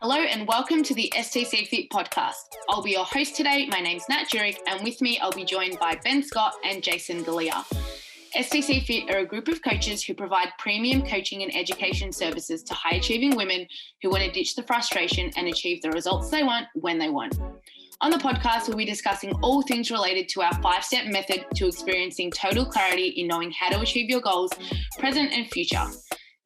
Hello and welcome to the STC Fit podcast. I'll be your host today. My name's Nat Jurek, and with me I'll be joined by Ben Scott and Jason Galea. STC Fit are a group of coaches who provide premium coaching and education services to high-achieving women who want to ditch the frustration and achieve the results they want when they want. On the podcast, we'll be discussing all things related to our 5-step method to experiencing total clarity in knowing how to achieve your goals, present and future.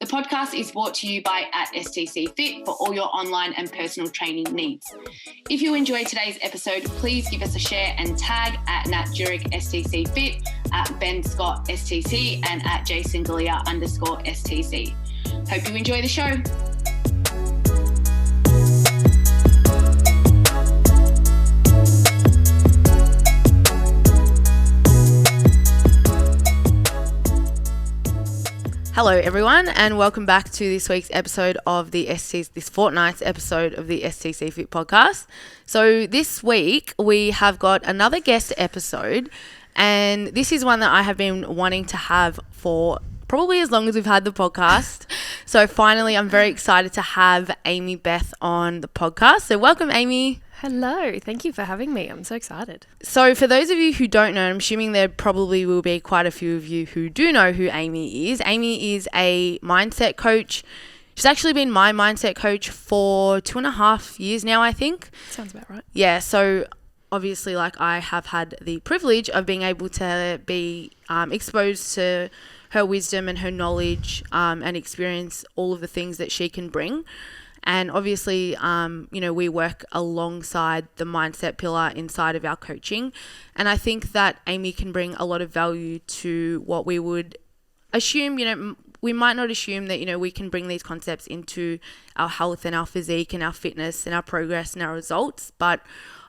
The podcast is brought to you by @STC Fit for all your online and personal training needs. If you enjoyed today's episode, please give us a share and tag @NatJurek_STC Fit, @BenScottSTC, and @JasonGalea_STC. Hope you enjoy the show. Hello everyone and welcome back to this week's episode of this fortnight's episode of the STC Fit podcast. So this week we have got another guest episode, and this is one that I have been wanting to have for probably as long as we've had the podcast. So finally I'm very excited to have Amy Beth on the podcast. So welcome, Amy. Hello, thank you for having me. I'm so excited. So for those of you who don't know, I'm assuming there probably will be quite a few of you who do know who Amy is. Amy is a mindset coach. She's actually been my mindset coach for 2.5 years now, I think. Sounds about right. Yeah, so obviously I have had the privilege of being able to be exposed to her wisdom and her knowledge and experience all of the things that she can bring. And obviously, we work alongside the mindset pillar inside of our coaching. And I think that Amy can bring a lot of value to what we would assume, we might not assume that, we can bring these concepts into our health and our physique and our fitness and our progress and our results. But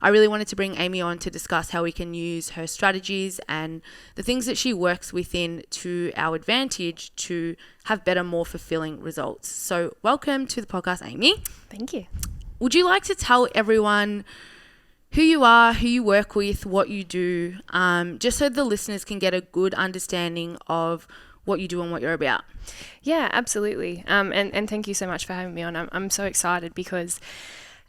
I really wanted to bring Amy on to discuss how we can use her strategies and the things that she works within to our advantage to have better, more fulfilling results. So welcome to the podcast, Amy. Thank you. Would you like to tell everyone who you are, who you work with, what you do, just so the listeners can get a good understanding of what you do and what you're about? Yeah, absolutely. And thank you so much for having me on. I'm so excited because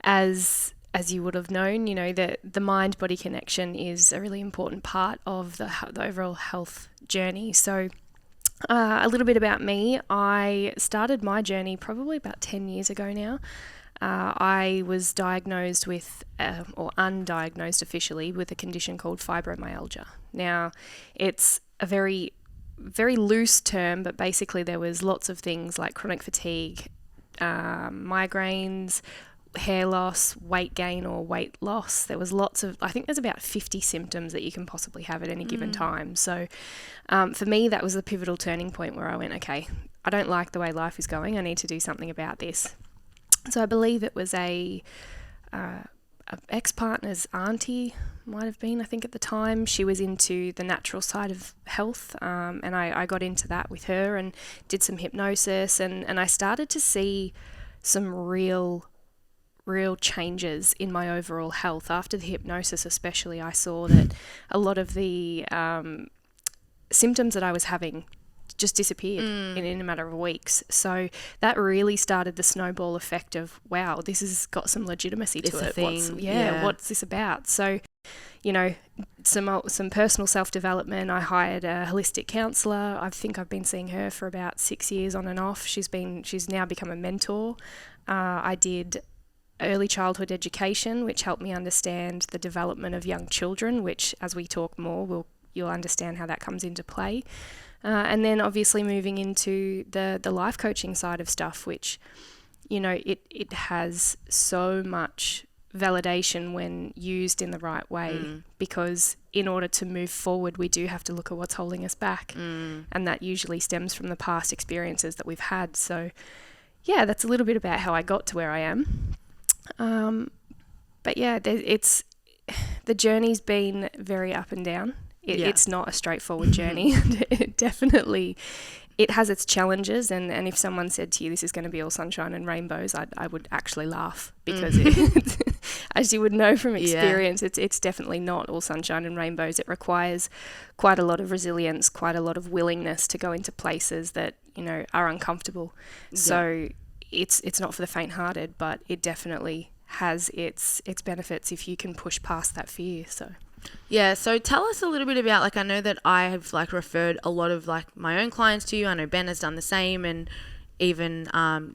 as you would have known, the mind-body connection is a really important part of the overall health journey. So a little bit about me. I started my journey probably about 10 years ago now. I was diagnosed with, or undiagnosed officially, with a condition called fibromyalgia. Now, it's a very, very loose term, but basically there was lots of things like chronic fatigue, migraines, hair loss, weight gain or weight loss. There was I think there's about 50 symptoms that you can possibly have at any given time. So for me, that was the pivotal turning point where I went, okay, I don't like the way life is going. I need to do something about this. So I believe it was a ex-partner's auntie, might have been, I think at the time. She was into the natural side of health, and I got into that with her and did some hypnosis, and I started to see some real changes in my overall health. After the hypnosis especially, I saw that a lot of the symptoms that I was having just disappeared in a matter of weeks. So that really started the snowball effect of, wow, this has got some legitimacy to it. What's this about? So, some personal self-development. I hired a holistic counsellor. I think I've been seeing her for about 6 years on and off. She's now become a mentor. I did early childhood education, which helped me understand the development of young children, which as we talk more, you'll understand how that comes into play. And then obviously moving into the life coaching side of stuff, which, it has so much validation when used in the right way, because in order to move forward, we do have to look at what's holding us back. And that usually stems from the past experiences that we've had. So yeah, that's a little bit about how I got to where I am. But yeah, the journey's been very up and down. It's not a straightforward journey. It has its challenges, and if someone said to you this is going to be all sunshine and rainbows, I would actually laugh, because as you would know from experience, it's definitely not all sunshine and rainbows. It requires quite a lot of resilience, quite a lot of willingness to go into places that are uncomfortable. Yeah. So it's not for the faint-hearted, but it definitely has its benefits if you can push past that fear. So Yeah, so tell us a little bit about, like, I know that I have, like, referred a lot of, like, my own clients to you. I know Ben has done the same, and even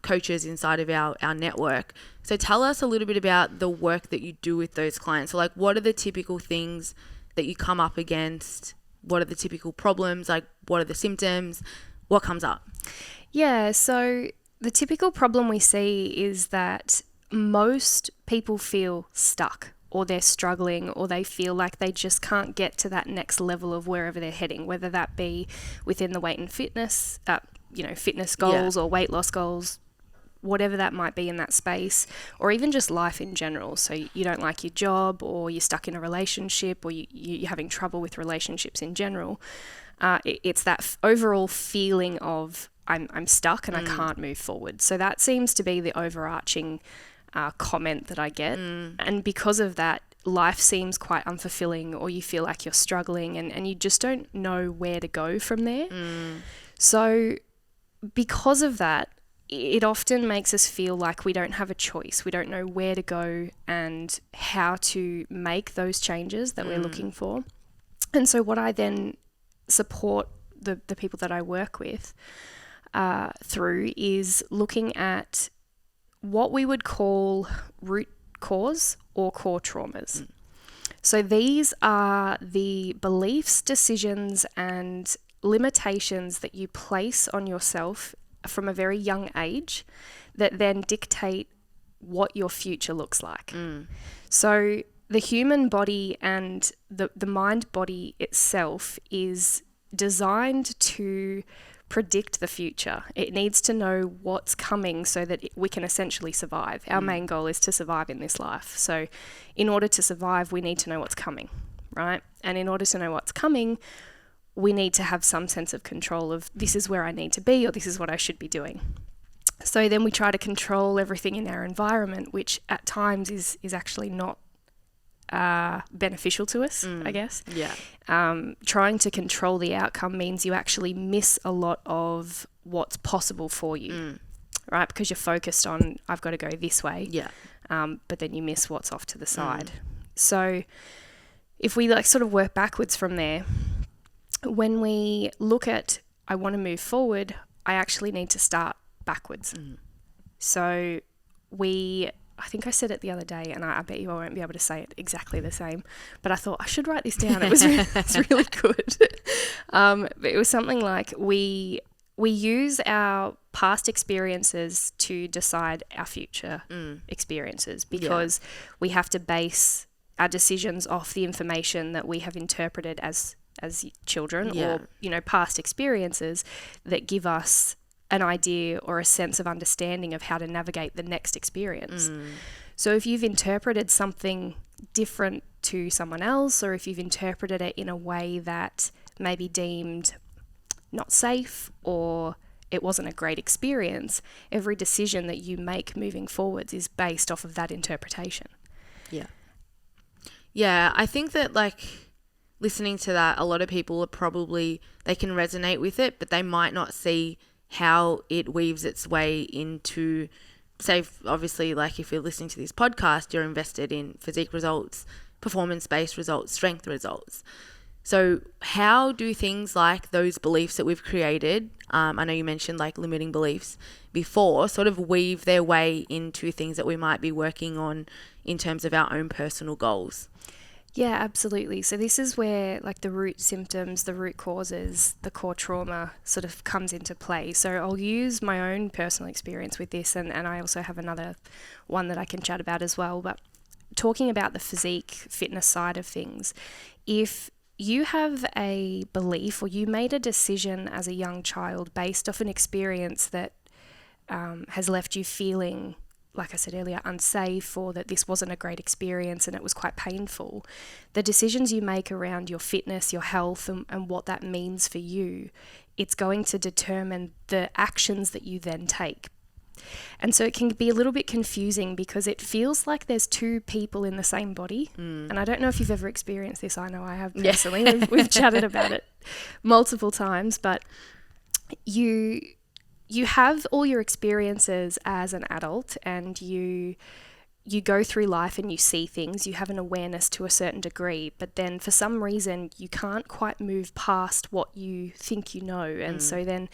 coaches inside of our network. So tell us a little bit about the work that you do with those clients. So, like, what are the typical things that you come up against? What are the typical problems? Like, what are the symptoms? What comes up? yeah, so the typical problem we see is that most people feel stuck, or they're struggling, or they feel like they just can't get to that next level of wherever they're heading, whether that be within the weight and fitness, fitness goals or weight loss goals, whatever that might be in that space, or even just life in general. So you don't like your job, or you're stuck in a relationship, or you're having trouble with relationships in general. It's that overall feeling of I'm stuck and I can't move forward. So that seems to be the overarching comment that I get. And because of that, life seems quite unfulfilling, or you feel like you're struggling and you just don't know where to go from there. So because of that, it often makes us feel like we don't have a choice. We don't know where to go and how to make those changes that we're looking for. And so what I then support the people that I work with through is looking at what we would call root cause or core traumas. So these are the beliefs, decisions, and limitations that you place on yourself from a very young age that then dictate what your future looks like. So the human body and the mind body itself is designed to predict the future. It needs to know what's coming so that we can essentially survive. Our main goal is to survive in this life. So in order to survive, we need to know what's coming, right? And in order to know what's coming, we need to have some sense of control of this is where I need to be, or this is what I should be doing. So then we try to control everything in our environment, which at times is actually not beneficial to us, I guess. Yeah. Trying to control the outcome means you actually miss a lot of what's possible for you, right? Because you're focused on, I've got to go this way. Yeah. But then you miss what's off to the side. So if we like sort of work backwards from there, when we look at, I want to move forward, I actually need to start backwards. So I think I said it the other day, and I bet you I won't be able to say it exactly the same, but I thought I should write this down. It's really good. But it was something like we use our past experiences to decide our future experiences, because we have to base our decisions off the information that we have interpreted as children, or past experiences that give us an idea or a sense of understanding of how to navigate the next experience. So if you've interpreted something different to someone else, or if you've interpreted it in a way that may be deemed not safe, or it wasn't a great experience, every decision that you make moving forwards is based off of that interpretation. Yeah, I think that, like, listening to that, a lot of people are probably, they can resonate with it, but they might not see how it weaves its way into, say, obviously, like, if you're listening to this podcast, you're invested in physique results, performance-based results, strength results. So how do things like those beliefs that we've created, I know you mentioned like limiting beliefs before, sort of weave their way into things that we might be working on in terms of our own personal goals? Yeah, absolutely. So this is where like the root symptoms, the root causes, the core trauma sort of comes into play. So I'll use my own personal experience with this, and I also have another one that I can chat about as well. But talking about the physique fitness side of things, if you have a belief or you made a decision as a young child based off an experience that has left you feeling, like I said earlier, unsafe, or that this wasn't a great experience and it was quite painful, the decisions you make around your fitness, your health, and what that means for you, it's going to determine the actions that you then take. And so it can be a little bit confusing because it feels like there's two people in the same body. And I don't know if you've ever experienced this. I know I have personally. We've chatted about it multiple times, but you have all your experiences as an adult, and you go through life and you see things, you have an awareness to a certain degree, but then for some reason you can't quite move past what you think you know. And so then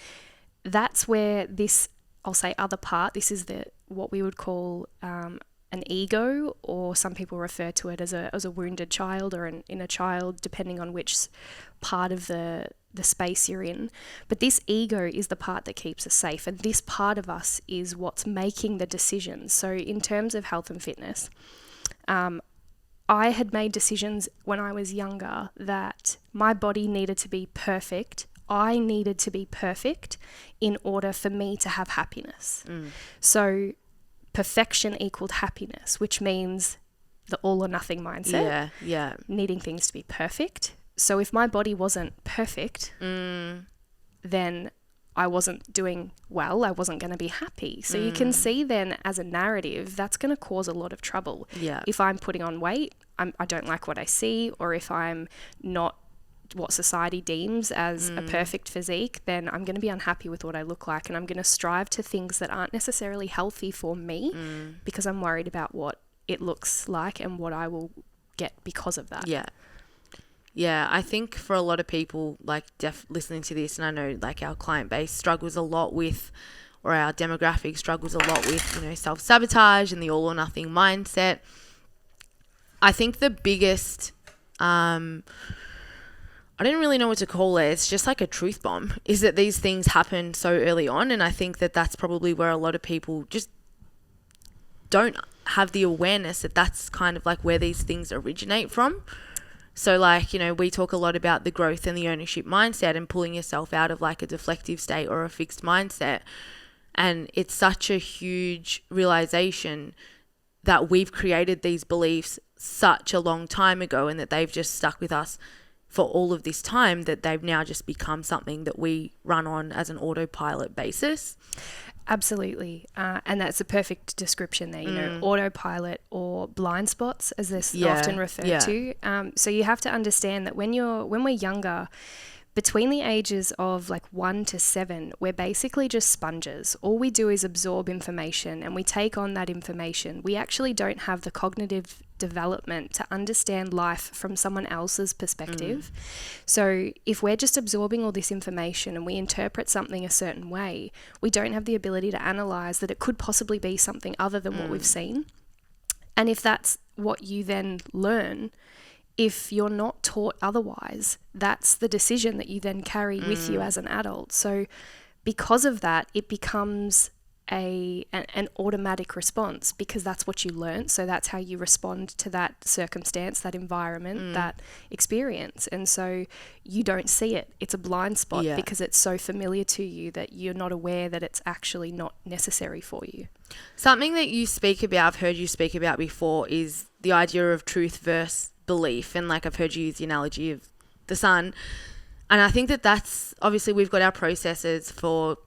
that's where this, I'll say other part, this is what we would call an ego, or some people refer to it as a wounded child or an inner child, depending on which part of the space you're in. But this ego is the part that keeps us safe, and this part of us is what's making the decisions. So in terms of health and fitness, I had made decisions when I was younger that my body needed to be perfect. I needed to be perfect in order for me to have happiness. So perfection equaled happiness, which means the all or nothing mindset. Yeah. Needing things to be perfect. So if my body wasn't perfect, then I wasn't doing well. I wasn't going to be happy. So you can see then, as a narrative, that's going to cause a lot of trouble. Yeah. If I'm putting on weight, I don't like what I see, or if I'm not what society deems as a perfect physique, then I'm going to be unhappy with what I look like, and I'm going to strive to things that aren't necessarily healthy for me because I'm worried about what it looks like and what I will get because of that. Yeah, I think for a lot of people, like listening to this, and I know like our client base struggles a lot with, or our demographic struggles a lot with, self-sabotage and the all or nothing mindset. I think the biggest, I don't really know what to call it. It's just like a truth bomb, is that these things happen so early on. And I think that that's probably where a lot of people just don't have the awareness that that's kind of like where these things originate from. So like, we talk a lot about the growth and the ownership mindset and pulling yourself out of like a deflective state or a fixed mindset. And it's such a huge realization that we've created these beliefs such a long time ago, and that they've just stuck with us for all of this time, that they've now just become something that we run on as an autopilot basis. Absolutely. And that's a perfect description there, autopilot or blind spots, as they're often referred to. So you have to understand that when we're younger, between the ages of like 1 to 7, we're basically just sponges. All we do is absorb information, and we take on that information. We actually don't have the cognitive development to understand life from someone else's perspective. So if we're just absorbing all this information and we interpret something a certain way, we don't have the ability to analyze that it could possibly be something other than what we've seen. And if that's what you then learn, if you're not taught otherwise, that's the decision that you then carry with you as an adult. So because of that, it becomes an automatic response, because that's what you learned. So that's how you respond to that circumstance, that environment, that experience. And so you don't see it. It's a blind spot because it's so familiar to you that you're not aware that it's actually not necessary for you. Something that you speak about, I've heard you speak about before, is the idea of truth versus belief. And like I've heard you use the analogy of the sun. And I think that that's, obviously we've got our processes for,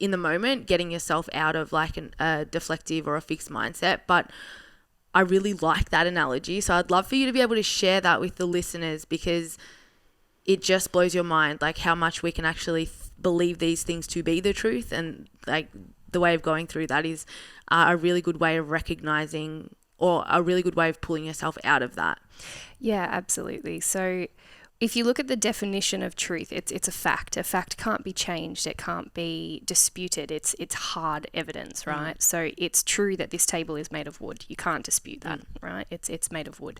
in the moment, getting yourself out of like a deflective or a fixed mindset. But I really like that analogy. So I'd love for you to be able to share that with the listeners, because it just blows your mind, like how much we can actually believe these things to be the truth. And like the way of going through that is a really good way of recognizing, or a really good way of pulling yourself out of that. Yeah, absolutely. So if you look at the definition of truth, it's a fact. A fact can't be changed. It can't be disputed. It's hard evidence, right? So it's true that this table is made of wood. You can't dispute that, right? It's made of wood.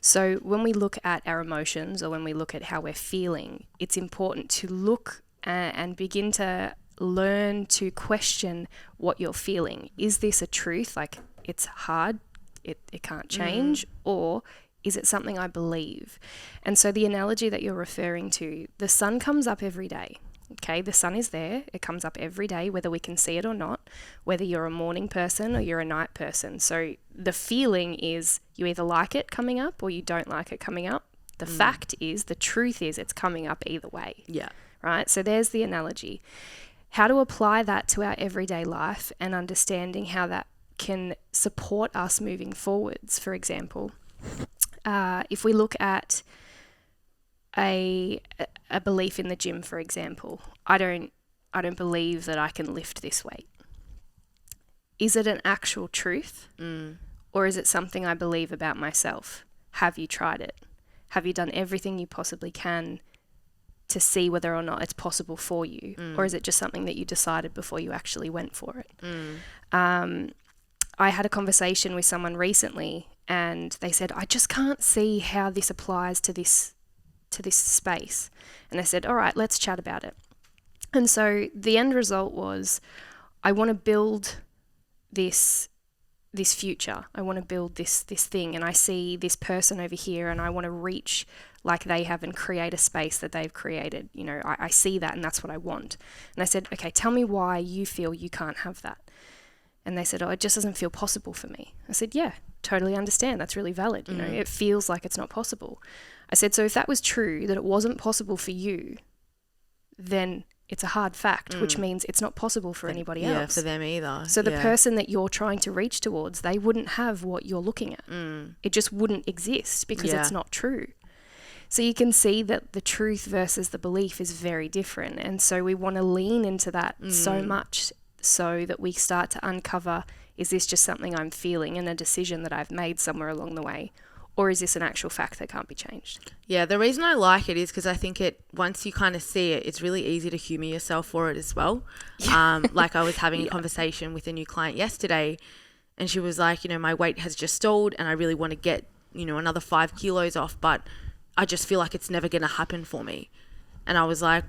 So when we look at our emotions, or when we look at how we're feeling, it's important to look and begin to learn to question what you're feeling. Is this a truth? Like, it's hard, it can't change, or is it something I believe? And so the analogy that you're referring to, the sun comes up every day. Okay, the sun is there. It comes up every day, whether we can see it or not, whether you're a morning person or you're a night person. So the feeling is you either like it coming up or you don't like it coming up. The fact is, the truth is, it's coming up either way. Yeah. Right? So there's the analogy. How to apply that to our everyday life and understanding how that can support us moving forwards. For example, if we look at a belief in the gym, for example, I don't I don't believe that I can lift this weight. Is it an actual truth? Or is it something I believe about myself? Have you tried it? Have you done everything you possibly can to see whether or not it's possible for you? Or is it just something that you decided before you actually went for it? I had a conversation with someone recently and they said, I just can't see how this applies to this space. And I said, all right, let's chat about it. And so the end result was, I want to build this future. I want to build this thing, and I see this person over here and I want to reach like they have and create a space that they've created. You know, I see that and that's what I want. And I said, okay, tell me why you feel you can't have that. And they said, oh, it just doesn't feel possible for me. I said, yeah, totally understand. That's really valid. You know, it feels like it's not possible. I said, so if that was true, that it wasn't possible for you, then it's a hard fact, which means it's not possible for anybody else. Yeah, for them either. So the person that you're trying to reach towards, they wouldn't have what you're looking at. It just wouldn't exist because it's not true. So you can see that the truth versus the belief is very different. And so we want to lean into that so much so that we start to uncover, is this just something I'm feeling and a decision that I've made somewhere along the way? Or is this an actual fact that can't be changed? Yeah, the reason I like it is because I think once you kind of see it, it's really easy to humour yourself for it as well. Like I was having a conversation with a new client yesterday and she was like, you know, my weight has just stalled and I really want to get, you know, another 5 kilos off, but I just feel like it's never going to happen for me. And I was like,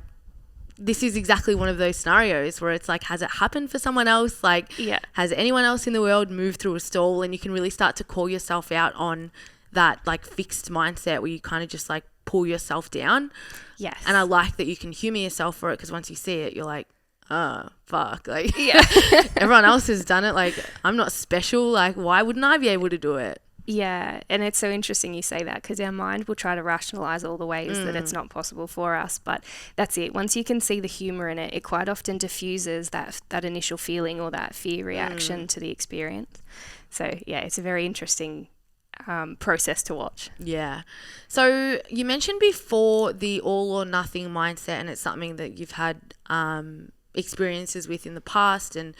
this is exactly one of those scenarios where it's like, has it happened for someone else? Like, has anyone else in the world moved through a stall? And you can really start to call yourself out on that like fixed mindset where you kind of just like pull yourself down. Yes. And I like that you can humour yourself for it because once you see it, you're like, oh, fuck. Like, everyone else has done it. Like, I'm not special. Like, why wouldn't I be able to do it? Yeah, and it's so interesting you say that because our mind will try to rationalise all the ways that it's not possible for us, but that's it. Once you can see the humour in it, it quite often diffuses that initial feeling or that fear reaction to the experience. So, yeah, it's a very interesting process to watch. Yeah. So you mentioned before the all or nothing mindset, and it's something that you've had experiences with in the past and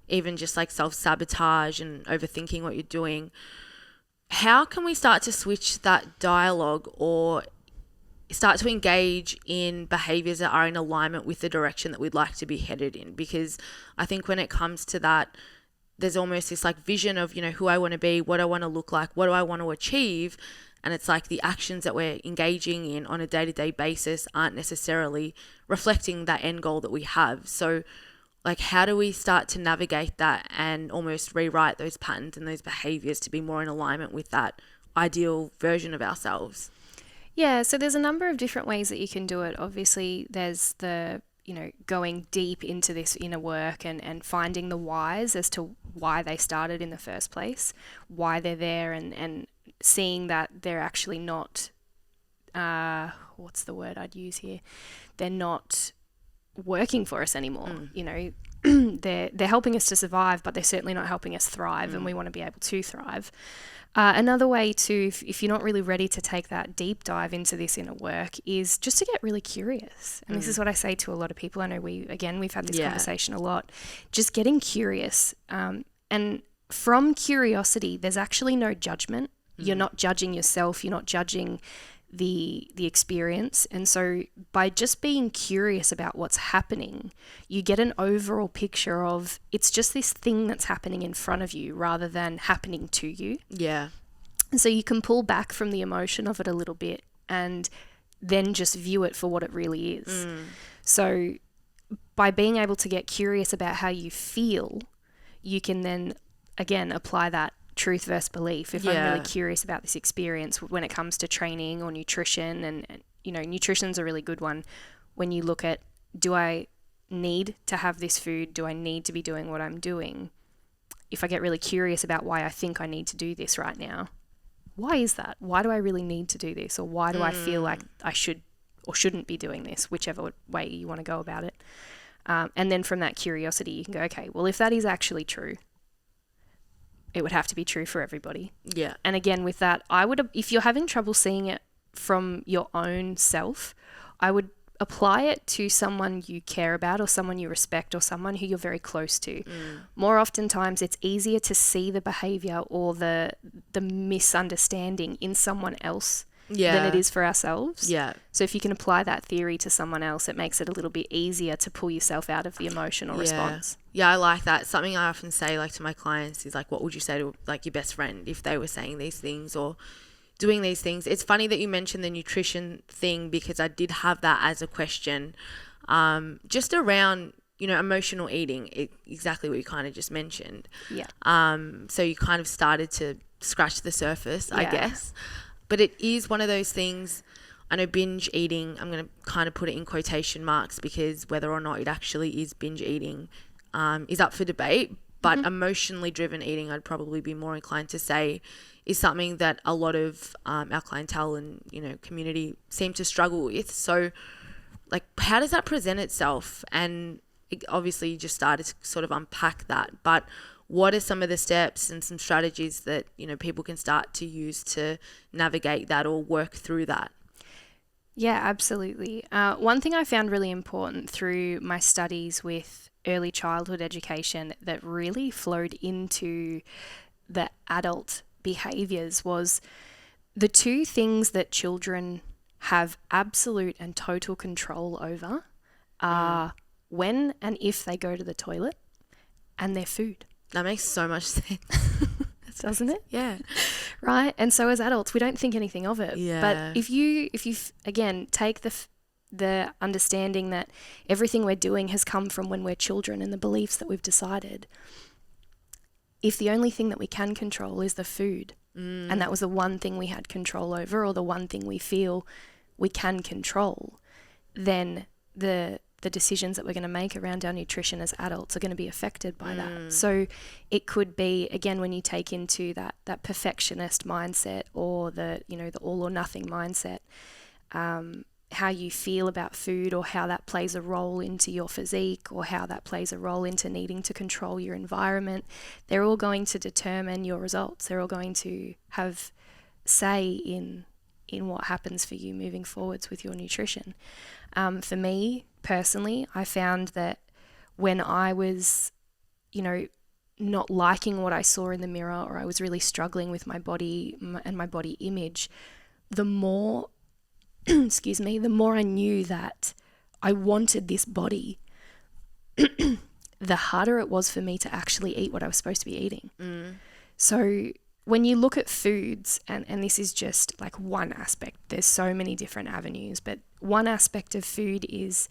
even just like self-sabotage and overthinking what you're doing. How can we start to switch that dialogue or start to engage in behaviours that are in alignment with the direction that we'd like to be headed in? Because I think when it comes to that, there's almost this like vision of, you know, who I want to be, what I want to look like, what do I want to achieve? And it's like the actions that we're engaging in on a day-to-day basis aren't necessarily reflecting that end goal that we have. So like, how do we start to navigate that and almost rewrite those patterns and those behaviours to be more in alignment with that ideal version of ourselves? Yeah, so there's a number of different ways that you can do it. Obviously, there's the, you know, going deep into this inner work and finding the whys as to why they started in the first place, why they're there, and seeing that they're actually not, what's the word I'd use here? They're not working for us anymore. You know, they're helping us to survive, but they're certainly not helping us thrive, and we want to be able to thrive. Another way to, if you're not really ready to take that deep dive into this inner work, is just to get really curious. And this is what I say to a lot of people. I know we've had this conversation a lot. Just getting curious. And from curiosity, there's actually no judgment. You're not judging yourself. You're not judging the experience. And so by just being curious about what's happening, you get an overall picture of it's just this thing that's happening in front of you rather than happening to you. Yeah. And so you can pull back from the emotion of it a little bit and then just view it for what it really is. So by being able to get curious about how you feel, you can then again apply that truth versus belief. If I'm really curious about this experience when it comes to training or nutrition, and you know, nutrition's a really good one. When you look at, do I need to have this food? Do I need to be doing what I'm doing? If I get really curious about why I think I need to do this right now, why is that? Why do I really need to do this? Or why do I feel like I should or shouldn't be doing this, whichever way you want to go about it. And then from that curiosity, you can go, okay, well, if that is actually true, it would have to be true for everybody. Yeah. And again, with that, if you're having trouble seeing it from your own self, I would apply it to someone you care about or someone you respect or someone who you're very close to. More oftentimes it's easier to see the behavior or the misunderstanding in someone else than it is for ourselves. Yeah. So if you can apply that theory to someone else, it makes it a little bit easier to pull yourself out of the emotional response. Yeah, I like that. Something I often say like to my clients is like, what would you say to like your best friend if they were saying these things or doing these things? It's funny that you mentioned the nutrition thing because I did have that as a question, just around, you know, emotional eating, exactly what you kind of just mentioned. Yeah. So you kind of started to scratch the surface, I guess. But it is one of those things. I know binge eating, I'm going to kind of put it in quotation marks because whether or not it actually is binge eating is up for debate. But emotionally driven eating, I'd probably be more inclined to say, is something that a lot of our clientele and, you know, community seem to struggle with. So, like, how does that present itself? And obviously you just started to sort of unpack that. But what are some of the steps and some strategies that, you know, people can start to use to navigate that or work through that? Yeah, absolutely. One thing I found really important through my studies with early childhood education that really flowed into the adult behaviors was the two things that children have absolute and total control over are when and if they go to the toilet and their food. That makes so much sense. Doesn't it? Yeah. Right. And so as adults, we don't think anything of it. Yeah. But if you again take the understanding that everything we're doing has come from when we're children and the beliefs that we've decided, if the only thing that we can control is the food, and that was the one thing we had control over or the one thing we feel we can control, then the decisions that we're going to make around our nutrition as adults are going to be affected by that. So it could be, again, when you take into that perfectionist mindset or the all or nothing mindset, how you feel about food or how that plays a role into your physique or how that plays a role into needing to control your environment, they're all going to determine your results. They're all going to have say in what happens for you moving forwards with your nutrition. For me personally, I found that when I was, you know, not liking what I saw in the mirror or I was really struggling with my body and my body image, the more the more I knew that I wanted this body, the harder it was for me to actually eat what I was supposed to be eating. So when you look at foods, and this is just like one aspect, there's so many different avenues, but one aspect of food is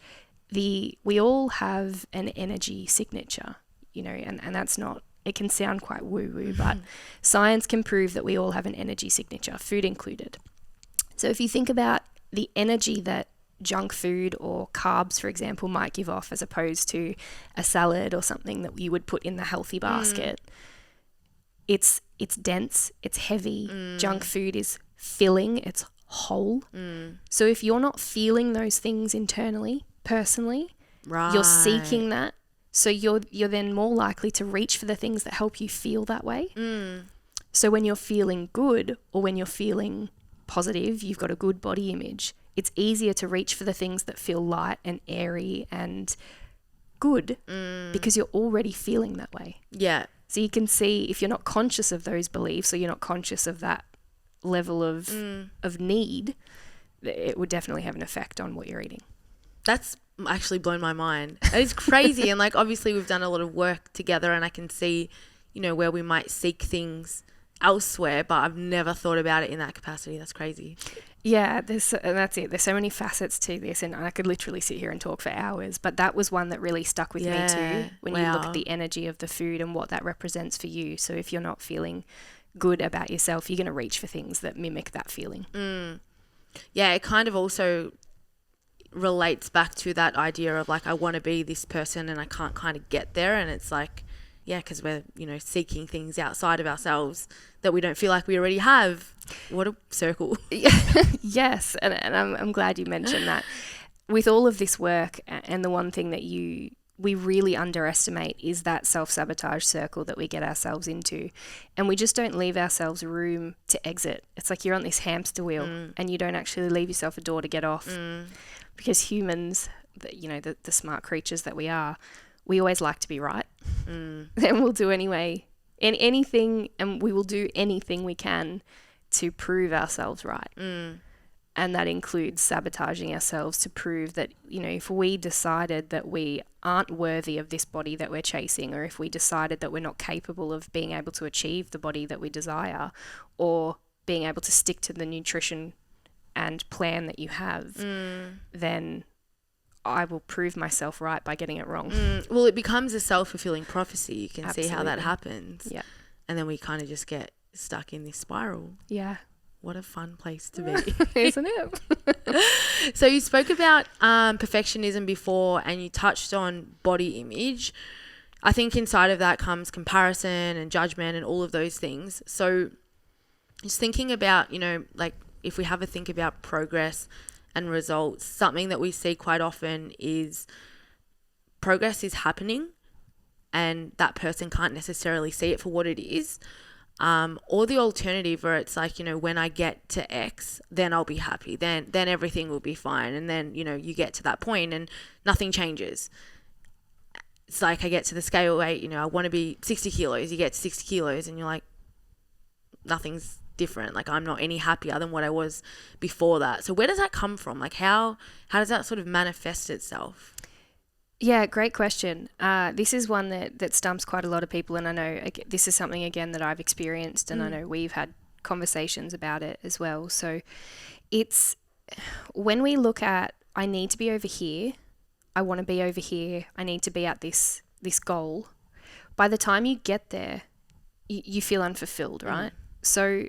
we all have an energy signature, you know, and that's not, it can sound quite woo-woo, but science can prove that we all have an energy signature, food included. So if you think about the energy that junk food or carbs, for example, might give off as opposed to a salad or something that you would put in the healthy basket, it's dense, it's heavy. Junk food is filling, it's whole. So if you're not feeling those things internally, personally, you're seeking that. So you're then more likely to reach for the things that help you feel that way. So when you're feeling good or when you're feeling positive, you've got a good body image, it's easier to reach for the things that feel light and airy and good because you're already feeling that way. Yeah. So you can see if you're not conscious of those beliefs or you're not conscious of that level of need, it would definitely have an effect on what you're eating. That's actually blown my mind. It's crazy. And like, obviously we've done a lot of work together and I can see, you know, where we might seek things elsewhere, but I've never thought about it in that capacity. That's crazy. Yeah, and that's it. There's so many facets to this, and I could literally sit here and talk for hours, but that was one that really stuck with me too, when you look at the energy of the food and what that represents for you. So if you're not feeling good about yourself, you're going to reach for things that mimic that feeling. Yeah, it kind of also relates back to that idea of like, I want to be this person and I can't kind of get there. And it's like, yeah, because we're, you know, seeking things outside of ourselves that we don't feel like we already have. What a circle. Yes, and I'm glad you mentioned that. With all of this work, and the one thing that you we really underestimate is that self-sabotage circle that we get ourselves into, and we just don't leave ourselves room to exit. It's like you're on this hamster wheel and you don't actually leave yourself a door to get off, because humans, the smart creatures that we are, we always like to be right. And we'll do anything, and we will do anything we can to prove ourselves right. And that includes sabotaging ourselves to prove that, if we decided that we aren't worthy of this body that we're chasing, or if we decided that we're not capable of being able to achieve the body that we desire, or being able to stick to the nutrition and plan that you have, then I will prove myself right by getting it wrong. Well, it becomes a self-fulfilling prophecy. You can see how that Absolutely. happens. Yeah. And then we kind of just get stuck in this spiral. Yeah. What a fun place to be. Isn't it? So you spoke about perfectionism before, and you touched on body image. I think inside of that comes comparison and judgment and all of those things. So just thinking about, like if we have a think about progress and results, something that we see quite often is progress is happening and that person can't necessarily see it for what it is. Or the alternative where it's like, when I get to X, then I'll be happy. Then everything will be fine. And then, you get to that point and nothing changes. It's like I get to the scale weight, I want to be 60 kilos. You get to 60 kilos and you're like, nothing's different. Like I'm not any happier than what I was before that. So where does that come from? Like how does that sort of manifest itself? Yeah, great question. This is one that stumps quite a lot of people, and I know this is something, again, that I've experienced, and I know we've had conversations about it as well. So it's when we look at, I need to be over here, I want to be over here, I need to be at this goal, by the time you get there, you feel unfulfilled, right? So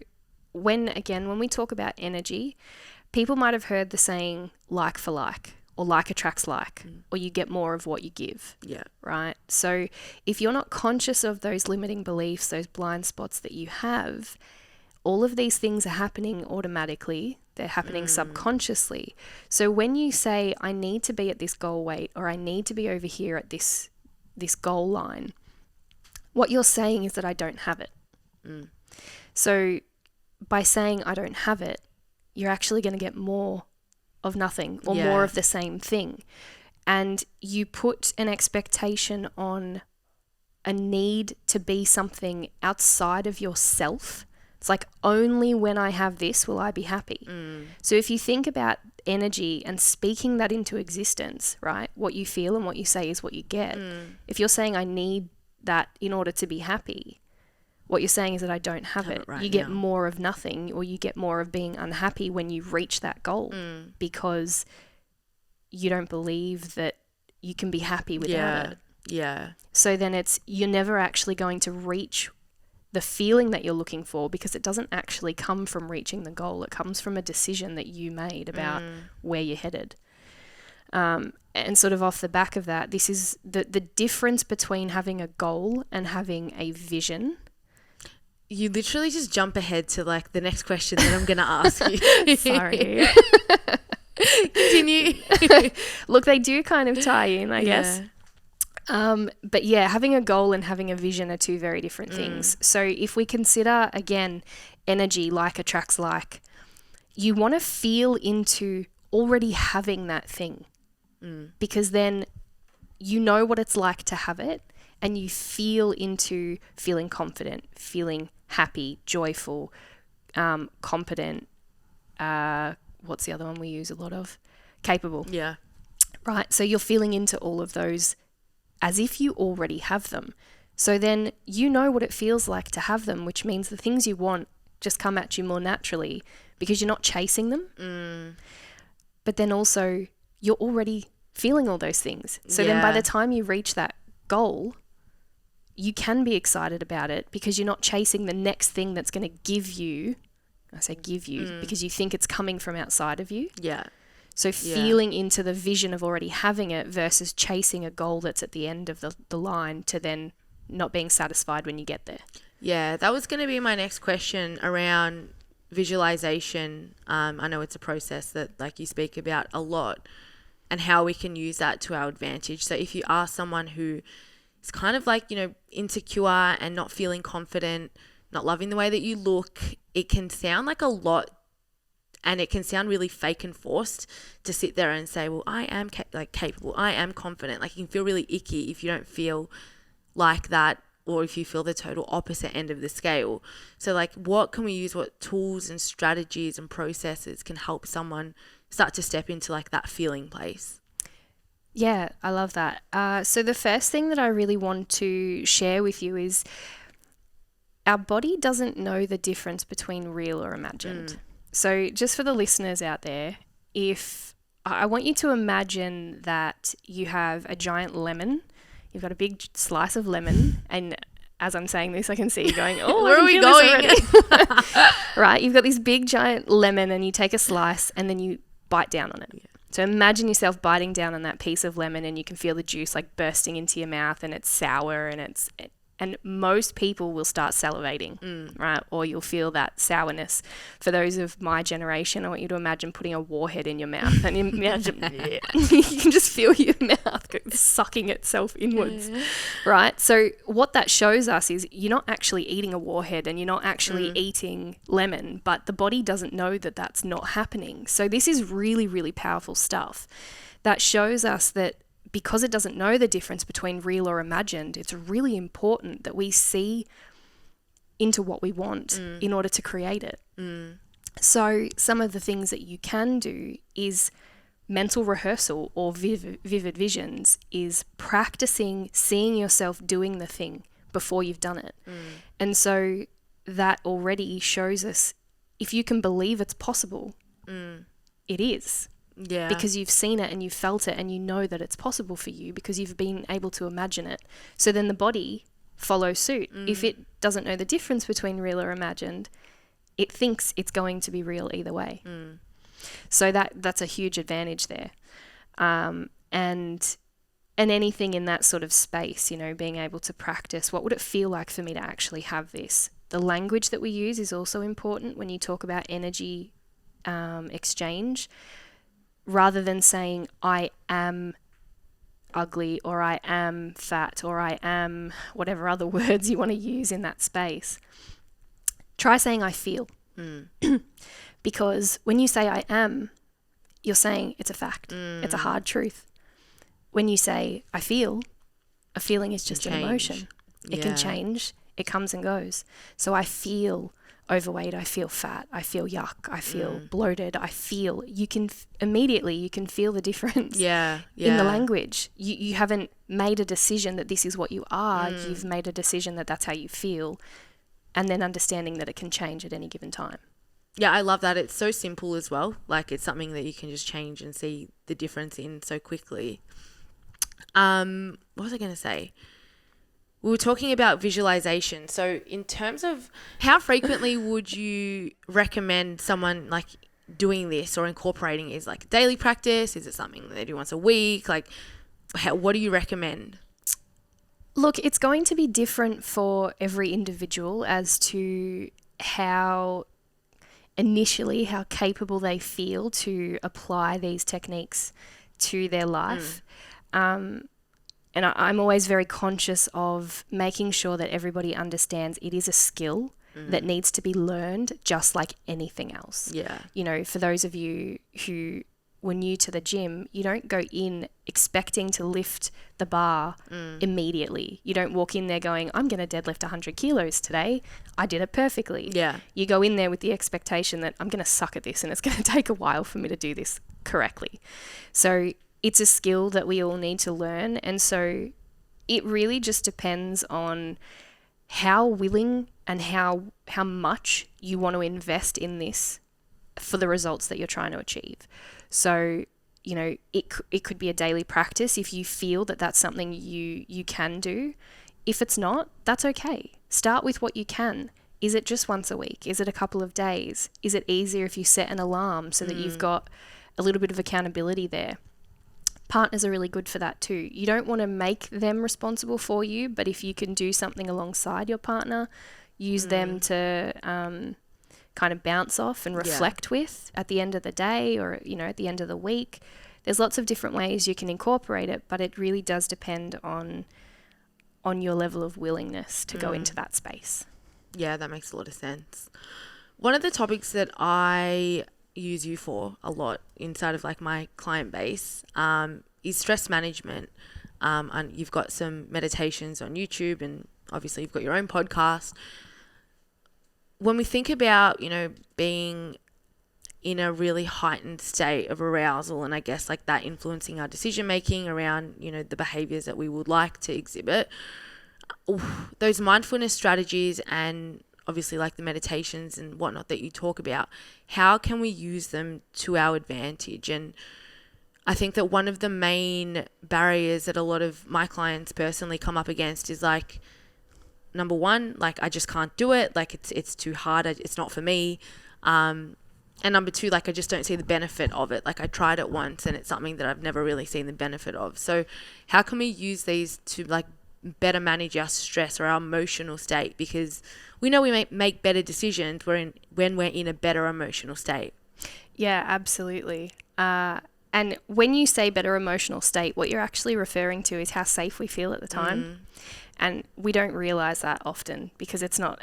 when we talk about energy, people might have heard the saying like for like, or like attracts like, or you get more of what you give. Yeah. Right? So if you're not conscious of those limiting beliefs, those blind spots that you have, all of these things are happening automatically. They're happening subconsciously. So when you say, I need to be at this goal weight, or I need to be over here at this goal line, what you're saying is that I don't have it. So by saying I don't have it, you're actually going to get more of nothing, or more of the same thing. And you put an expectation on a need to be something outside of yourself. It's like, only when I have this will I be happy. So if you think about energy and speaking that into existence, right? What you feel and what you say is what you get. If you're saying I need that in order to be happy, what you're saying is that I don't have it. Right you get now. more of nothing, or you get more of being unhappy when you reach that goal, because you don't believe that you can be happy without it. Yeah. So then you're never actually going to reach the feeling that you're looking for, because it doesn't actually come from reaching the goal. It comes from a decision that you made about where you're headed. And sort of off the back of that, this is the difference between having a goal and having a vision. You literally just jump ahead to like the next question that I'm going to ask you. Sorry. Continue. Look, they do kind of tie in, I guess. But yeah, having a goal and having a vision are two very different things. So if we consider, again, energy like attracts like, you want to feel into already having that thing, because then you know what it's like to have it, and you feel into feeling confident, feeling happy, joyful, competent. What's the other one we use a lot of? Capable. Yeah. Right. So you're feeling into all of those as if you already have them. So then you know what it feels like to have them, which means the things you want just come at you more naturally because you're not chasing them. But then also you're already feeling all those things. So then by the time you reach that goal, you can be excited about it because you're not chasing the next thing that's going to give you, I say give you, because you think it's coming from outside of you. Yeah. So feeling into the vision of already having it versus chasing a goal that's at the end of the line to then not being satisfied when you get there. Yeah, that was going to be my next question around visualization. I know it's a process that like you speak about a lot. and how we can use that to our advantage. So if you are someone who is kind of like, insecure and not feeling confident, not loving the way that you look, it can sound like a lot, and it can sound really fake and forced to sit there and say, well, I am capable, I am confident. Like, you can feel really icky if you don't feel like that, or if you feel the total opposite end of the scale. So like, what can we use, what tools and strategies and processes can help someone start to step into like that feeling place? Yeah, I love that. So the first thing that I really want to share with you is our body doesn't know the difference between real or imagined. So just for the listeners out there, if I want you to imagine that you have a giant lemon, you've got a big slice of lemon, and as I'm saying this, I can see you going, oh, where are we going? Right, you've got this big giant lemon and you take a slice and then you bite down on it. Yeah. So imagine yourself biting down on that piece of lemon and you can feel the juice like bursting into your mouth, and it's sour, and most people will start salivating, right? Or you'll feel that sourness. For those of my generation, I want you to imagine putting a warhead in your mouth, and imagine you can just feel your mouth sucking itself inwards, right? So what that shows us is you're not actually eating a warhead and you're not actually eating lemon, but the body doesn't know that that's not happening. So this is really, really powerful stuff that shows us that because it doesn't know the difference between real or imagined, it's really important that we see into what we want in order to create it. So some of the things that you can do is mental rehearsal, or vivid visions, is practicing seeing yourself doing the thing before you've done it. And so that already shows us, if you can believe it's possible, it is. Yeah. Because you've seen it and you've felt it and you know that it's possible for you because you've been able to imagine it. So then the body follows suit. If it doesn't know the difference between real or imagined, it thinks it's going to be real either way. So that's a huge advantage there. And anything in that sort of space, being able to practice, what would it feel like for me to actually have this? The language that we use is also important when you talk about energy exchange. Rather than saying, I am ugly, or I am fat, or I am whatever other words you want to use in that space, try saying, I feel. Because when you say I am, you're saying it's a fact. It's a hard truth. When you say I feel, a feeling is just an emotion. It can change. It comes and goes. So I feel overweight, I feel fat, I feel yuck, I feel bloated, you can immediately feel the difference in the language. You haven't made a decision that this is what you are, you've made a decision that that's how you feel, and then understanding that it can change at any given time. Yeah, I love that. It's so simple as well. Like, it's something that you can just change and see the difference in so quickly. What was I going to say? We were talking about visualization. So in terms of how frequently would you recommend someone like doing this or incorporating it? Is like daily practice? Is it something they do once a week? Like, what do you recommend? Look, it's going to be different for every individual as to how capable they feel to apply these techniques to their life. And I'm always very conscious of making sure that everybody understands it is a skill that needs to be learned just like anything else. Yeah. For those of you who were new to the gym, you don't go in expecting to lift the bar immediately. You don't walk in there going, I'm going to deadlift 100 kilos today. I did it perfectly. Yeah. You go in there with the expectation that I'm going to suck at this and it's going to take a while for me to do this correctly. So it's a skill that we all need to learn. And so it really just depends on how willing and how much you want to invest in this for the results that you're trying to achieve. So, it could be a daily practice if you feel that that's something you can do. If it's not, that's okay. Start with what you can. Is it just once a week? Is it a couple of days? Is it easier if you set an alarm so that you've got a little bit of accountability there? Partners are really good for that too. You don't want to make them responsible for you, but if you can do something alongside your partner, use them to kind of bounce off and reflect with at the end of the day or, at the end of the week, there's lots of different ways you can incorporate it, but it really does depend on your level of willingness to go into that space. Yeah, that makes a lot of sense. One of the topics that I use you for a lot inside of like my client base is stress management. And you've got some meditations on YouTube, and obviously you've got your own podcast. When we think about, being in a really heightened state of arousal, and I guess like that influencing our decision making around, the behaviors that we would like to exhibit, those mindfulness strategies and obviously like the meditations and whatnot that you talk about, how can we use them to our advantage? And I think that one of the main barriers that a lot of my clients personally come up against is like, number one, like I just can't do it. Like it's too hard. It's not for me. And number two, like I just don't see the benefit of it. Like I tried it once and it's something that I've never really seen the benefit of. So how can we use these to like better manage our stress or our emotional state? Because we know we make better decisions when we're in a better emotional state. Yeah, absolutely. And when you say better emotional state, what you're actually referring to is how safe we feel at the time. And we don't realize that often because it's not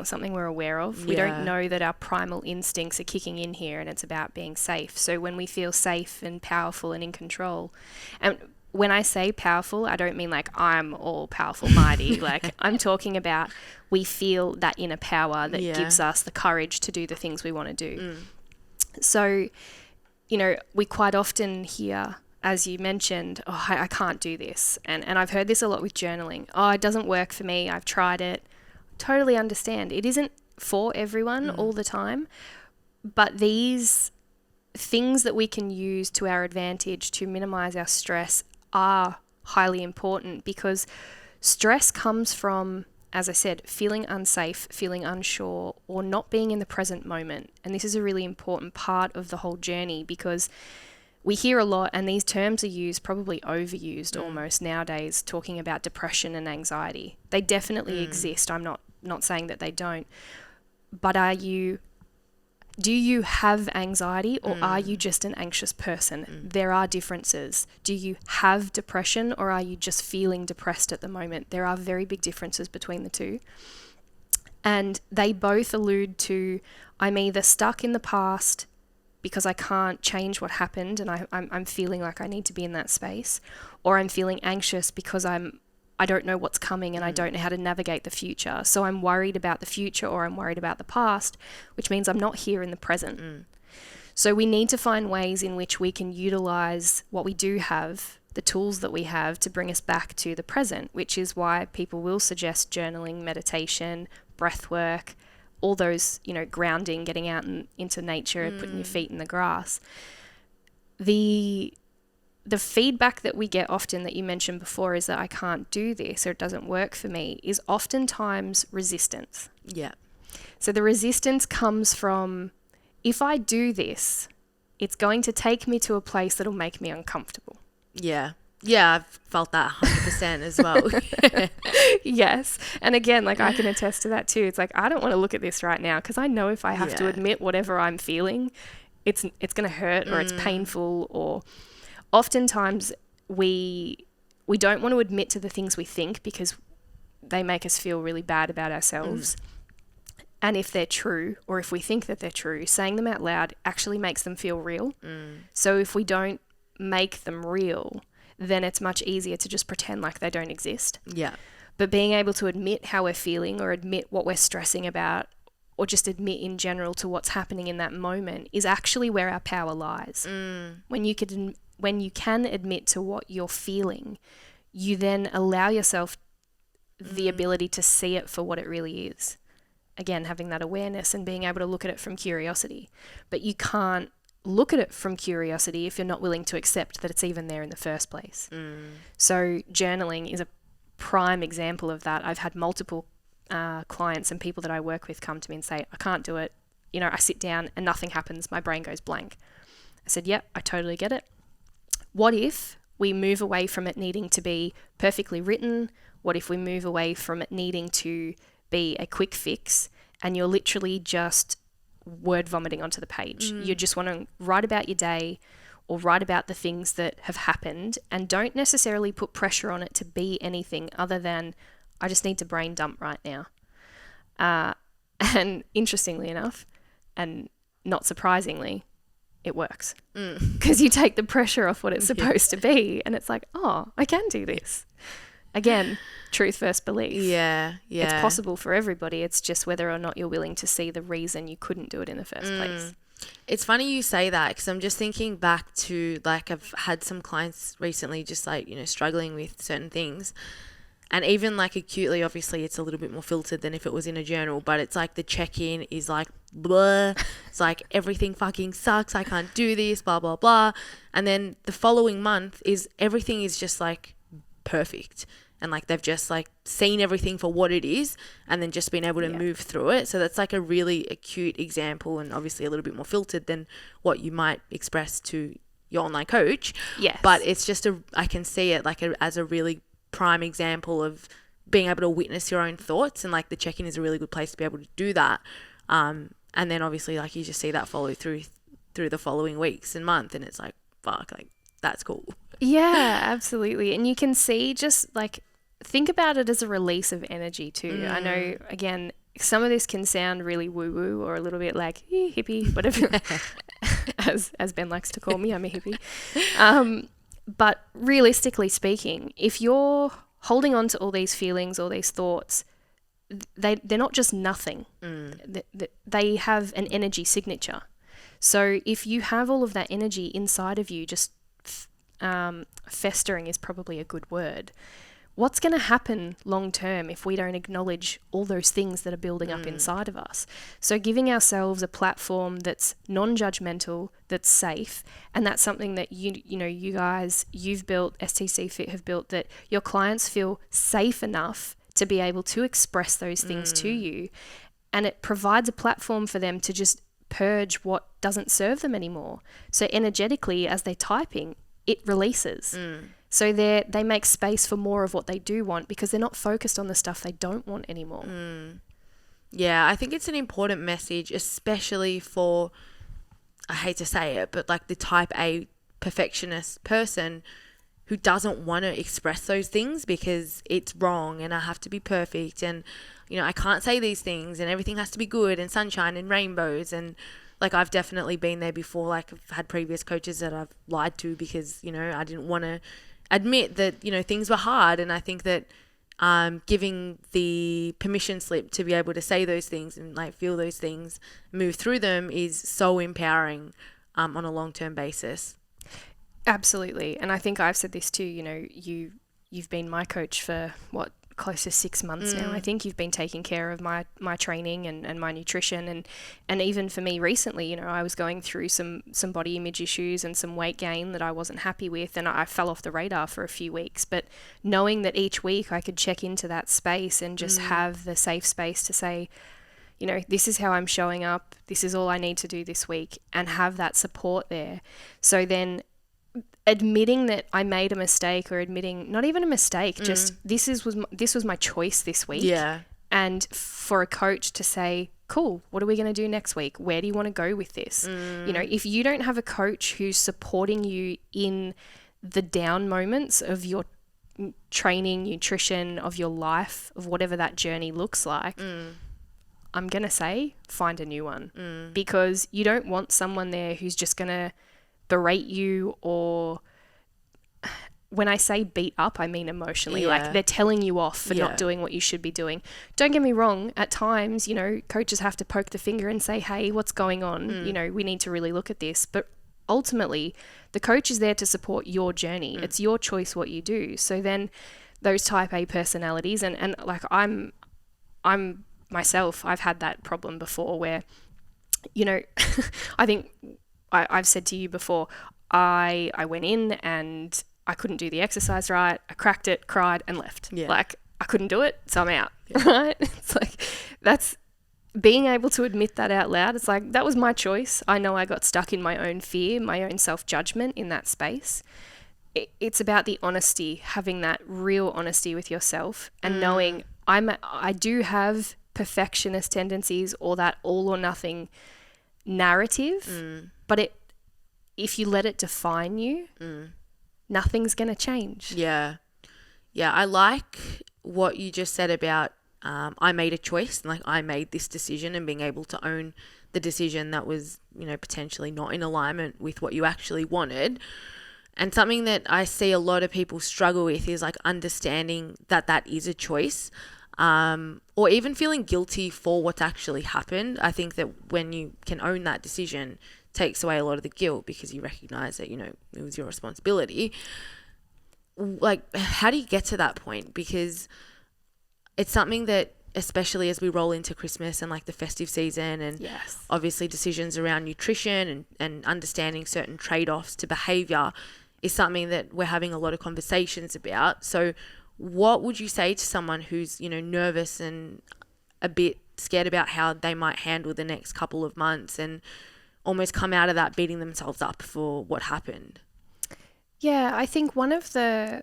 something we're aware of. We don't know that our primal instincts are kicking in here and it's about being safe. So when we feel safe and powerful and in control, and when I say powerful, I don't mean like I'm all powerful, mighty. Like I'm talking about we feel that inner power that gives us the courage to do the things we want to do. So, we quite often hear, as you mentioned, oh, I can't do this. And I've heard this a lot with journaling. Oh, it doesn't work for me. I've tried it. Totally understand. It isn't for everyone all the time. But these things that we can use to our advantage to minimize our stress are highly important because stress comes from, as I said, feeling unsafe, feeling unsure, or not being in the present moment. And this is a really important part of the whole journey because we hear a lot, and these terms are used, probably overused almost nowadays, talking about depression and anxiety. They definitely exist. I'm not saying that they don't. But do you have anxiety or are you just an anxious person? There are differences. Do you have depression or are you just feeling depressed at the moment? There are very big differences between the two. And they both allude to, I'm either stuck in the past because I can't change what happened and I'm feeling like I need to be in that space, or I'm feeling anxious because I don't know what's coming and I don't know how to navigate the future. So I'm worried about the future or I'm worried about the past, which means I'm not here in the present. So we need to find ways in which we can utilize what we do have, the tools that we have to bring us back to the present, which is why people will suggest journaling, meditation, breath work, all those, grounding, getting out into nature, putting your feet in the grass. The feedback that we get often that you mentioned before is that I can't do this or it doesn't work for me is oftentimes resistance. Yeah. So the resistance comes from, if I do this, it's going to take me to a place that'll make me uncomfortable. Yeah. Yeah, I've felt that 100% as well. Yes. And again, like I can attest to that too. It's like, I don't want to look at this right now because I know if I have to admit whatever I'm feeling, it's going to hurt or it's painful, or oftentimes we don't want to admit to the things we think because they make us feel really bad about ourselves. And if they're true, or if we think that they're true, saying them out loud actually makes them feel real. So if we don't make them real, then it's much easier to just pretend like they don't exist. Yeah. But being able to admit how we're feeling or admit what we're stressing about or just admit in general to what's happening in that moment is actually where our power lies. When you can admit to what you're feeling, you then allow yourself the ability to see it for what it really is. Again, having that awareness and being able to look at it from curiosity. But you can't look at it from curiosity if you're not willing to accept that it's even there in the first place. So journaling is a prime example of that. I've had multiple clients and people that I work with come to me and say, I can't do it. I sit down and nothing happens. My brain goes blank. I said, yep, I totally get it. What if we move away from it needing to be perfectly written? What if we move away from it needing to be a quick fix and you're literally just word vomiting onto the page? You just want to write about your day or write about the things that have happened, and don't necessarily put pressure on it to be anything other than, I just need to brain dump right now. And interestingly enough, and not surprisingly, it works. Because you take the pressure off what it's supposed to be, and it's like, oh, I can do this. Again, truth versus belief. Yeah. It's possible for everybody. It's just whether or not you're willing to see the reason you couldn't do it in the first place. It's funny you say that, because I'm just thinking back to, like, I've had some clients recently just, like, you know, struggling with certain things. And even, like, acutely, obviously, it's a little bit more filtered than if it was in a journal. But it's like the check-in is like, blah. It's like, everything fucking sucks. I can't do this, blah, blah, blah. And then the following month is everything is just, like, perfect. And, like, they've just, like, seen everything for what it is and then just been able to move through it. So that's, like, a really acute example, and obviously a little bit more filtered than what you might express to your online coach. Yes. But it's just I can see it, like, as a really prime example of being able to witness your own thoughts, and, like, the check-in is a really good place to be able to do that. And then obviously, like, you just see that follow through the following weeks and month, and it's like, fuck, like, that's cool. Yeah, absolutely. And you can see, just like, think about it as a release of energy too. I know, again, some of this can sound really woo-woo or a little bit like hippie, whatever, as Ben likes to call me, I'm a hippie. But realistically speaking, if you're holding on to all these feelings, all these thoughts, they're not just nothing. They have an energy signature. So if you have all of that energy inside of you, just festering is probably a good word. What's going to happen long term if we don't acknowledge all those things that are building up inside of us? So giving ourselves a platform that's non-judgmental, that's safe, and that's something that you guys, you've built, STC Fit have built, that your clients feel safe enough to be able to express those things to you, and it provides a platform for them to just purge what doesn't serve them anymore. So energetically, as they're typing, it releases. So they make space for more of what they do want, because they're not focused on the stuff they don't want anymore. Yeah, I think it's an important message, especially for, I hate to say it, but like the type A perfectionist person who doesn't want to express those things because it's wrong and I have to be perfect and, you know, I can't say these things and everything has to be good and sunshine and rainbows. And like, I've definitely been there before. Like, I've had previous coaches that I've lied to because, you know, I didn't want to admit that, you know, things were hard. And I think that giving the permission slip to be able to say those things and like feel those things, move through them, is so empowering on a long-term basis. Absolutely. And I think I've said this too, you know, you've been my coach for close to 6 months now. I think you've been taking care of my training and my nutrition, and even for me recently, you know, I was going through some body image issues and some weight gain that I wasn't happy with, and I fell off the radar for a few weeks. But knowing that each week I could check into that space and just have the safe space to say, you know, this is how I'm showing up, this is all I need to do this week, and have that support there. So then admitting that I made a mistake, or admitting not even a mistake, just this was my choice this week. Yeah. And for a coach to say, cool, what are we going to do next week? Where do you want to go with this? You know, if you don't have a coach who's supporting you in the down moments of your training, nutrition, of your life, of whatever that journey looks like, I'm going to say find a new one, because you don't want someone there who's just going to berate you, or when I say beat up, I mean emotionally, like they're telling you off for not doing what you should be doing. Don't get me wrong, at times, you know, coaches have to poke the finger and say, hey, what's going on? You know, we need to really look at this. But ultimately, the coach is there to support your journey. It's your choice what you do. So then those type A personalities, and like I'm myself, I've had that problem before where, you know, I think I've said to you before, I went in and I couldn't do the exercise right. I cracked it, cried, and left. Yeah. Like, I couldn't do it, so I'm out. Yeah. Right? It's like, that's being able to admit that out loud. It's like, that was my choice. I know I got stuck in my own fear, my own self-judgment in that space. It's about the honesty, having that real honesty with yourself, and knowing I do have perfectionist tendencies, or that all or nothing narrative, but if you let it define you, nothing's going to change. Yeah. Yeah, I like what you just said about I made a choice, like I made this decision, and being able to own the decision that was, you know, potentially not in alignment with what you actually wanted. And something that I see a lot of people struggle with is like understanding that that is a choice, or even feeling guilty for what's actually happened. I think that when you can own that decision, takes away a lot of the guilt because you recognize that, you know, it was your responsibility. Like, how do you get to that point? Because it's something that, especially as we roll into Christmas and like the festive season, and obviously decisions around nutrition and understanding certain trade-offs to behavior is something that we're having a lot of conversations about. So what would you say to someone who's, you know, nervous and a bit scared about how they might handle the next couple of months and almost come out of that beating themselves up for what happened? Yeah, I think one of the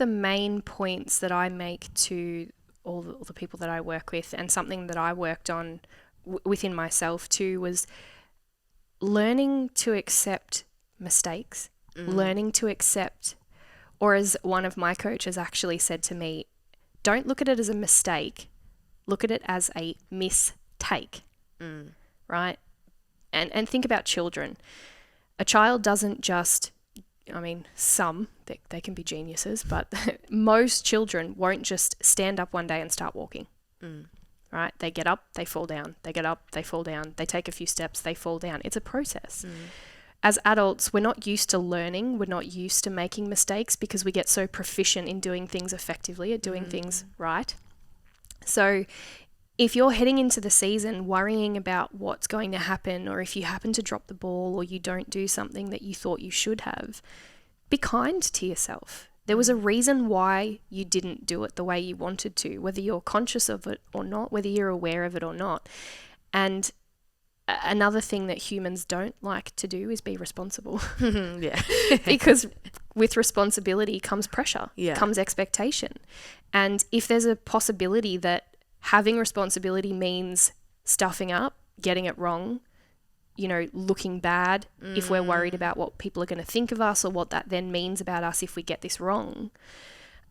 main points that I make to all the people that I work with, and something that I worked on within myself too, was learning to accept mistakes, learning to accept, or as one of my coaches actually said to me, don't look at it as a mistake, look at it as a mistake, right? And think about children. A child doesn't just, I mean, some, they can be geniuses, but most children won't just stand up one day and start walking, right? They get up, they fall down, they get up, they fall down, they take a few steps, they fall down. It's a process. As adults, we're not used to learning, we're not used to making mistakes because we get so proficient in doing things effectively, at doing things right. So if you're heading into the season worrying about what's going to happen, or if you happen to drop the ball or you don't do something that you thought you should have, be kind to yourself. There was a reason why you didn't do it the way you wanted to, whether you're conscious of it or not, whether you're aware of it or not. And another thing that humans don't like to do is be responsible. Because with responsibility comes pressure, comes expectation. And if there's a possibility that having responsibility means stuffing up, getting it wrong, you know, looking bad, if we're worried about what people are going to think of us or what that then means about us if we get this wrong,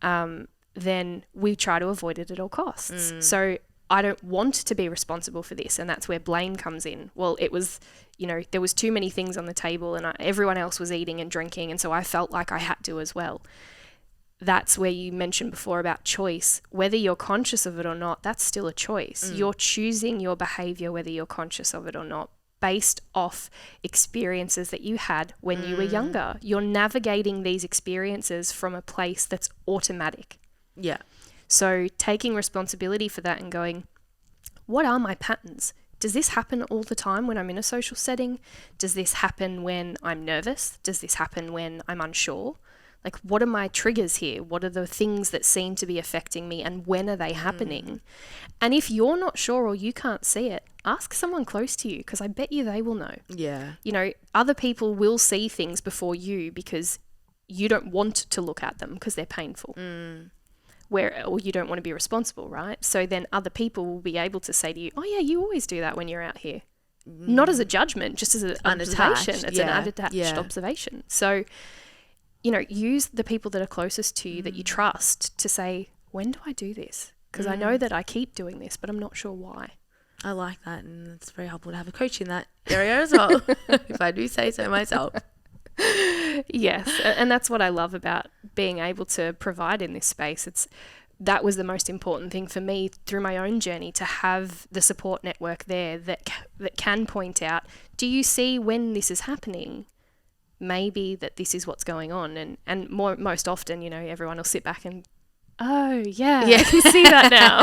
then we try to avoid it at all costs. So I don't want to be responsible for this, and that's where blame comes in. Well, it was, you know, there was too many things on the table and everyone else was eating and drinking, and so I felt like I had to as well. That's where you mentioned before about choice. Whether you're conscious of it or not, that's still a choice. You're choosing your behavior whether you're conscious of it or not, based off experiences that you had when you were younger. You're navigating these experiences from a place that's automatic. Yeah. So taking responsibility for that and going, what are my patterns? Does this happen all the time when I'm in a social setting? Does this happen when I'm nervous? Does this happen when I'm unsure? Like, what are my triggers here? What are the things that seem to be affecting me, and when are they happening? And if you're not sure or you can't see it, ask someone close to you, because I bet you they will know. Yeah. You know, other people will see things before you because you don't want to look at them because they're painful. Or you don't want to be responsible, right? So then other people will be able to say to you, oh yeah, you always do that when you're out here. Not as a judgment, just as an observation. It's an unattached observation. So, you know, use the people that are closest to you that you trust to say, when do I do this? Because I know that I keep doing this, but I'm not sure why. I like that, and it's very helpful to have a coach in that area as well, if I do say so myself. Yes, and that's what I love about being able to provide in this space. That was the most important thing for me through my own journey, to have the support network there that can point out, do you see when this is happening? Maybe that this is what's going on, and most often, you know, everyone will sit back and, oh yeah, I can see that now.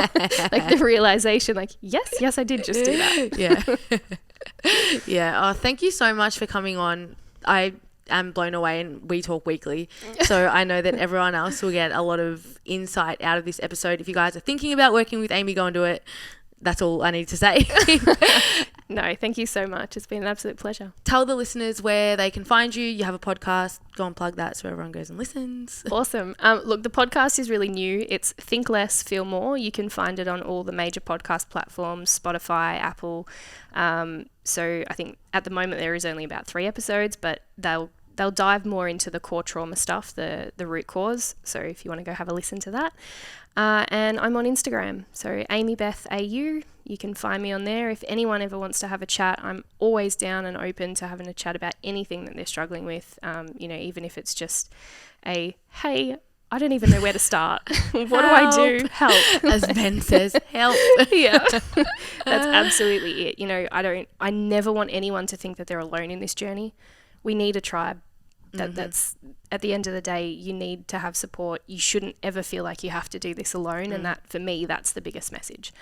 Like the realization, like, yes, I did just do that. Yeah. Oh, thank you so much for coming on. I am blown away, and we talk weekly, so I know that everyone else will get a lot of insight out of this episode. If you guys are thinking about working with Amy, go and do it. That's all I need to say. No, thank you so much. It's been an absolute pleasure. Tell the listeners where they can find you. You have a podcast. Go and plug that so everyone goes and listens. Awesome. Look, the podcast is really new. It's Think Less, Feel More. You can find it on all the major podcast platforms, Spotify, Apple. So I think at the moment there is only about 3 episodes, but they'll dive more into the core trauma stuff, the root cause. So if you want to go have a listen to that. And I'm on Instagram. So AmyBethAU. You can find me on there. If anyone ever wants to have a chat, I'm always down and open to having a chat about anything that they're struggling with. Even if it's just hey, I don't even know where to start. What do I do? Help. As Ben says, help. Yeah. That's absolutely it. I never want anyone to think that they're alone in this journey. We need a tribe. That's at the end of the day, you need to have support. You shouldn't ever feel like you have to do this alone. And that, for me, that's the biggest message.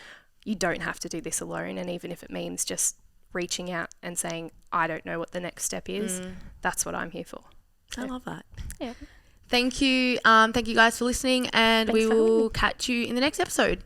You don't have to do this alone. And even if it means just reaching out and saying, I don't know what the next step is, that's what I'm here for. So, I love that. Yeah. Thank you. Thank you guys for listening, and Thanks we for having will me. catch you in the next episode.